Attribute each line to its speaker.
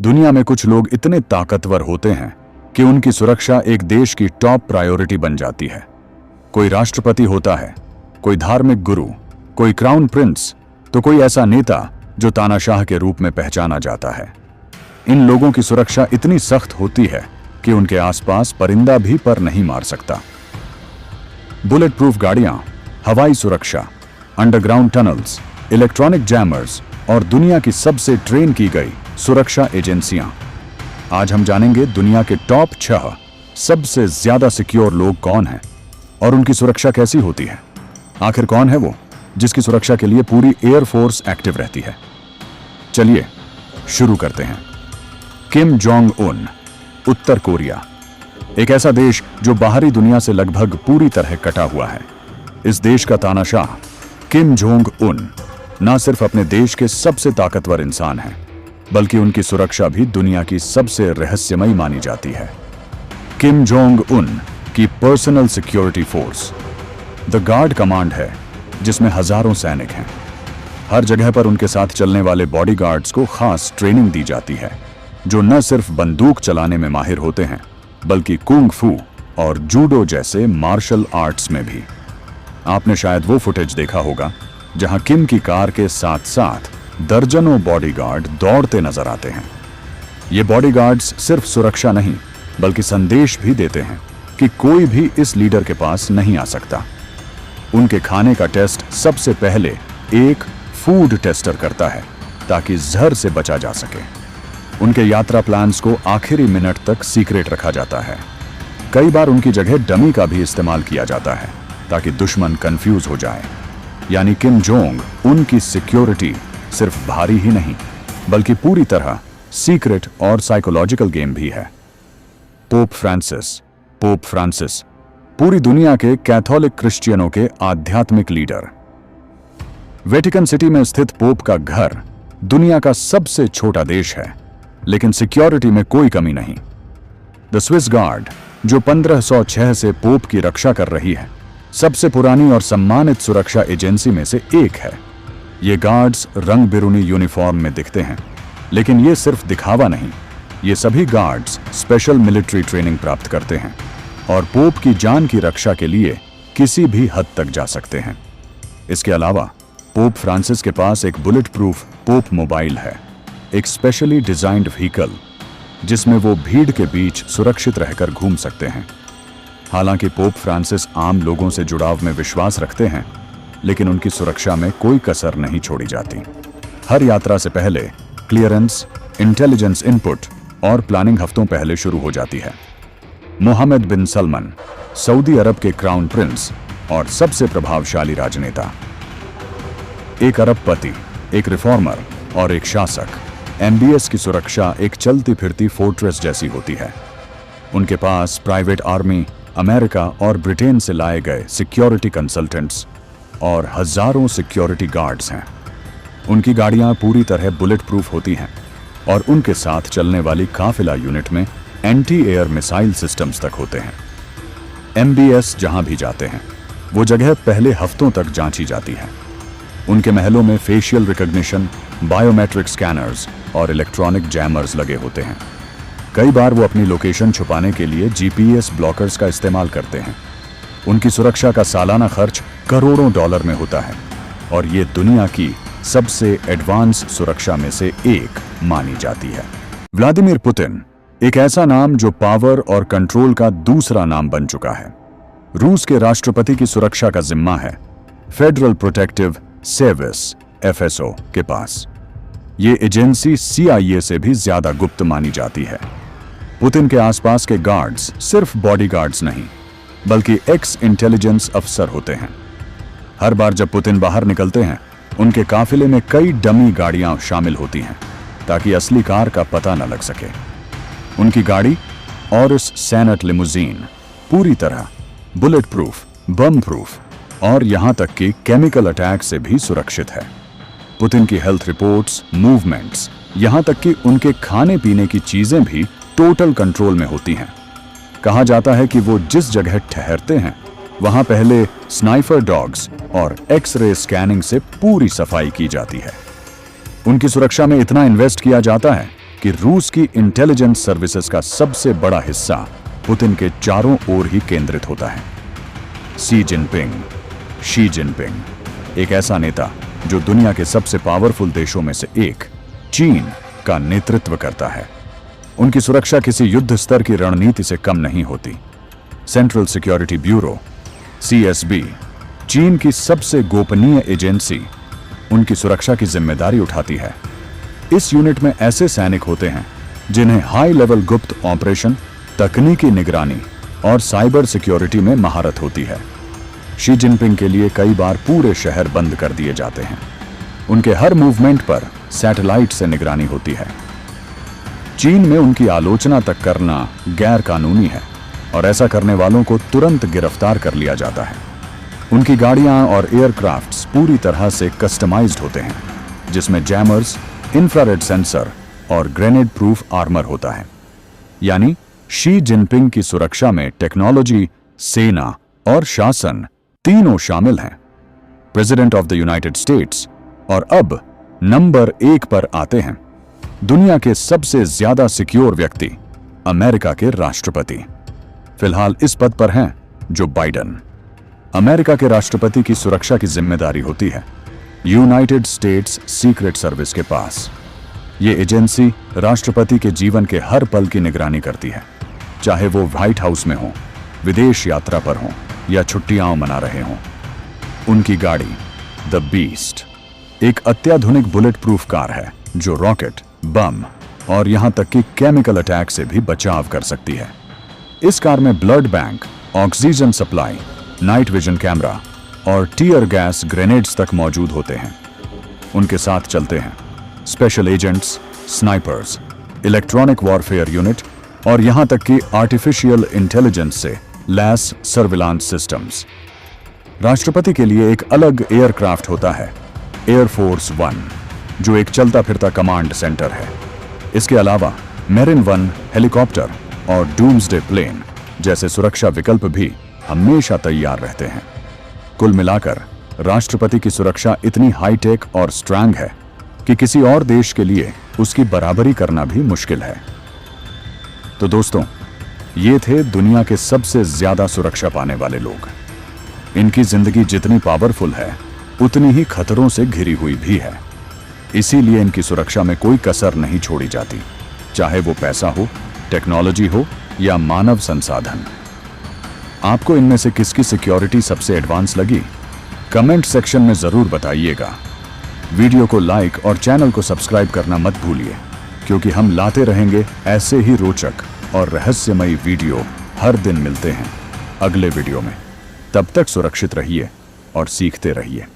Speaker 1: दुनिया में कुछ लोग इतने ताकतवर होते हैं कि उनकी सुरक्षा एक देश की टॉप प्रायोरिटी बन जाती है। कोई राष्ट्रपति होता है, कोई धार्मिक गुरु, कोई क्राउन प्रिंस, तो कोई ऐसा नेता जो तानाशाह के रूप में पहचाना जाता है। इन लोगों की सुरक्षा इतनी सख्त होती है कि उनके आसपास परिंदा भी पर नहीं मार सकता। बुलेट प्रूफ गाड़ियां, हवाई सुरक्षा, अंडरग्राउंड टनल्स, इलेक्ट्रॉनिक जैमर्स और दुनिया की सबसे ट्रेन की गई सुरक्षा एजेंसियां। आज हम जानेंगे दुनिया के टॉप 6 सबसे ज्यादा सिक्योर लोग कौन हैं और उनकी सुरक्षा कैसी होती है। आखिर कौन है वो जिसकी सुरक्षा के लिए पूरी एयरफोर्स एक्टिव रहती है। चलिए शुरू करते हैं। किम जोंग उन, उत्तर कोरिया, एक ऐसा देश जो बाहरी दुनिया से लगभग पूरी तरह कटा हुआ है। इस देश का तानाशाह किम जोंग उन न सिर्फ अपने देश के सबसे ताकतवर इंसान हैं, बल्कि उनकी सुरक्षा भी दुनिया की सबसे रहस्यमयी मानी जाती है। किम जोंग उन की personal security force the guard command है, जिसमें हजारों सैनिक हैं। हर जगह पर उनके साथ चलने वाले बॉडीगार्ड्स को खास ट्रेनिंग दी जाती है, जो न सिर्फ बंदूक चलाने में माहिर होते हैं, बल्कि कुंग फू और जूडो जैसे मार्शल आर्ट्स में भी। आपने शायद वो फुटेज देखा होगा जहां किम की कार के साथ साथ दर्जनों बॉडीगार्ड दौड़ते नजर आते हैं। ये बॉडीगार्ड्स सिर्फ सुरक्षा नहीं, बल्कि संदेश भी देते हैं कि कोई भी इस लीडर के पास नहीं आ सकता। उनके खाने का टेस्ट सबसे पहले एक फूड टेस्टर करता है, ताकि जहर से बचा जा सके। उनके यात्रा प्लान्स को आखिरी मिनट तक सीक्रेट रखा जाता है। कई बार उनकी जगह डमी का भी इस्तेमाल किया जाता है, ताकि दुश्मन कंफ्यूज हो जाए। यानी किम जोंग उनकी सिक्योरिटी सिर्फ भारी ही नहीं, बल्कि पूरी तरह सीक्रेट और साइकोलॉजिकल गेम भी है। पोप फ्रांसिस पूरी दुनिया के कैथोलिक क्रिश्चियनों के आध्यात्मिक लीडर। वेटिकन सिटी में स्थित पोप का घर दुनिया का सबसे छोटा देश है, लेकिन सिक्योरिटी में कोई कमी नहीं। द स्विस गार्ड, जो 1506 से पोप की रक्षा कर रही है, सबसे पुरानी और सम्मानित सुरक्षा एजेंसी में से एक है। ये गार्ड्स रंग बिरंगी यूनिफॉर्म में दिखते हैं, लेकिन ये सिर्फ दिखावा नहीं। ये सभी गार्ड्स स्पेशल मिलिट्री ट्रेनिंग प्राप्त करते हैं और पोप की जान की रक्षा के लिए किसी भी हद तक जा सकते हैं। इसके अलावा पोप फ्रांसिस के पास एक बुलेट प्रूफ पोप मोबाइल है, एक स्पेशली डिजाइंड व्हीकल जिसमें वो भीड़ के बीच सुरक्षित रहकर घूम सकते हैं। हालांकि पोप फ्रांसिस आम लोगों से जुड़ाव में विश्वास रखते हैं, लेकिन उनकी सुरक्षा में कोई कसर नहीं छोड़ी जाती। हर यात्रा से पहले क्लियरेंस, इंटेलिजेंस इनपुट और प्लानिंग हफ्तों पहले शुरू हो जाती है। मोहम्मद बिन सलमान, सऊदी अरब के क्राउन प्रिंस और सबसे प्रभावशाली राजनेता, एक अरबपति, एक रिफॉर्मर और एक शासक। एमबीएस की सुरक्षा एक चलती फिरती फोर्ट्रेस जैसी होती है। उनके पास प्राइवेट आर्मी, अमेरिका और ब्रिटेन से लाए गए सिक्योरिटी कंसल्टेंट्स और हजारों सिक्योरिटी गार्ड्स हैं। उनकी गाड़ियां पूरी तरह बुलेट प्रूफ होती हैं और उनके साथ चलने वाली काफिला यूनिट में एंटी एयर मिसाइल सिस्टम्स तक होते हैं। एमबीएस जहां भी जाते हैं, वो जगह पहले हफ्तों तक जांची जाती है। उनके महलों में फेशियल रिकॉग्निशन, बायोमेट्रिक स्कैनर्स और इलेक्ट्रॉनिक जैमर्स लगे होते हैं। कई बार वो अपनी लोकेशन छुपाने के लिए जीपीएस ब्लॉकर्स का इस्तेमाल करते हैं। उनकी सुरक्षा का सालाना खर्च करोड़ों डॉलर में होता है और ये दुनिया की सबसे एडवांस सुरक्षा में से एक मानी जाती है। व्लादिमीर पुतिन, एक ऐसा नाम जो पावर और कंट्रोल का दूसरा नाम बन चुका है। रूस के राष्ट्रपति की सुरक्षा का जिम्मा है फेडरल प्रोटेक्टिव सर्विस (FSO) के पास। ये एजेंसी CIA से भी ज्यादा गुप्त मानी जाती है। पुतिन के आसपास के गार्ड्स सिर्फ बॉडीगार्ड्स नहीं, बल्कि एक्स इंटेलिजेंस अफसर होते हैं। हर बार जब पुतिन बाहर निकलते हैं, उनके काफिले में कई डमी गाड़ियां शामिल होती हैं, ताकि असली कार का पता न लग सके। उनकी गाड़ी ऑरिस सैनट लिमुजीन पूरी तरह बुलेट प्रूफ, बम प्रूफ और यहां तक कि केमिकल अटैक से भी सुरक्षित है। पुतिन की हेल्थ रिपोर्ट्स, मूवमेंट्स, यहां तक कि उनके खाने पीने की चीजें भी टोटल कंट्रोल में होती हैं। कहा जाता है कि वो जिस जगह ठहरते हैं, वहां पहले स्नाइपर डॉग्स और एक्स-रे स्कैनिंग से पूरी सफाई की जाती है। उनकी सुरक्षा में इतना इन्वेस्ट किया जाता है कि रूस की इंटेलिजेंस सर्विसेज का सबसे बड़ा हिस्सा पुतिन के चारों ओर ही केंद्रित होता है। शी जिनपिंग एक ऐसा नेता जो दुनिया के सबसे पावरफुल देशों में से एक चीन का नेतृत्व करता है। उनकी सुरक्षा किसी युद्ध स्तर की रणनीति से कम नहीं होती। सेंट्रल सिक्योरिटी ब्यूरो CSB, चीन की सबसे गोपनीय एजेंसी, उनकी सुरक्षा की जिम्मेदारी उठाती है। इस यूनिट में ऐसे सैनिक होते हैं जिन्हें हाई लेवल गुप्त ऑपरेशन, तकनीकी निगरानी और साइबर सिक्योरिटी में महारत होती है। शी जिनपिंग के लिए कई बार पूरे शहर बंद कर दिए जाते हैं। उनके हर मूवमेंट पर सैटेलाइट से निगरानी होती है। चीन में उनकी आलोचना तक करना गैर कानूनी है और ऐसा करने वालों को तुरंत गिरफ्तार कर लिया जाता है। उनकी गाड़ियां और एयरक्राफ्ट्स पूरी तरह से कस्टमाइज्ड होते हैं, जिसमें जैमर्स, इंफ्रारेड सेंसर और ग्रेनेड प्रूफ आर्मर होता है। यानी शी जिनपिंग की सुरक्षा में टेक्नोलॉजी, सेना और शासन तीनों शामिल हैं। President of the United states. और अब नंबर 1 पर आते हैं दुनिया के सबसे ज्यादा सिक्योर व्यक्ति, अमेरिका के राष्ट्रपति। फिलहाल इस पद पर हैं जो बाइडेन। अमेरिका के राष्ट्रपति की सुरक्षा की जिम्मेदारी होती है यूनाइटेड स्टेट्स सीक्रेट सर्विस के पास। यह एजेंसी राष्ट्रपति के जीवन के हर पल की निगरानी करती है, चाहे वो व्हाइट हाउस में हो, विदेश यात्रा पर हो या छुट्टियां मना रहे हों। उनकी गाड़ी द बीस्ट एक अत्याधुनिक बुलेट प्रूफ कार है जो रॉकेट, बम और यहां तक कि केमिकल अटैक से भी बचाव कर सकती है। इस कार में blood bank, oxygen supply, night vision camera और टीयर गैस ग्रेनेड्स तक मौजूद होते हैं। उनके साथ चलते हैं special agents, snipers, electronic warfare unit और यहां तक कि आर्टिफिशियल इंटेलिजेंस से लैस सर्विलांस सिस्टम्स। राष्ट्रपति के लिए एक अलग एयरक्राफ्ट होता है, एयरफोर्स 1, जो एक चलता फिरता कमांड सेंटर है। इसके अलावा मेरिन 1 हेलीकॉप्टर और डूम्सडे प्लेन जैसे सुरक्षा विकल्प भी हमेशा तैयार रहते हैं। कुल मिलाकर राष्ट्रपति की सुरक्षा इतनी हाईटेक और स्ट्रांग है कि किसी और देश के लिए उसकी बराबरी करना भी मुश्किल है। तो दोस्तों, ये थे दुनिया के सबसे ज्यादा सुरक्षा पाने वाले लोग। इनकी जिंदगी जितनी पावरफुल है, उतनी ही खतरों से घिरी हुई भी है। इसीलिए इनकी सुरक्षा में कोई कसर नहीं छोड़ी जाती, चाहे वो पैसा हो, टेक्नोलॉजी हो या मानव संसाधन। आपको इनमें से किसकी सिक्योरिटी सबसे एडवांस लगी? कमेंट सेक्शन में जरूर बताइएगा। वीडियो को लाइक और चैनल को सब्सक्राइब करना मत भूलिए, क्योंकि हम लाते रहेंगे ऐसे ही रोचक और रहस्यमयी वीडियो। हर दिन मिलते हैं अगले वीडियो में। तब तक सुरक्षित रहिए और सीखते रहिए।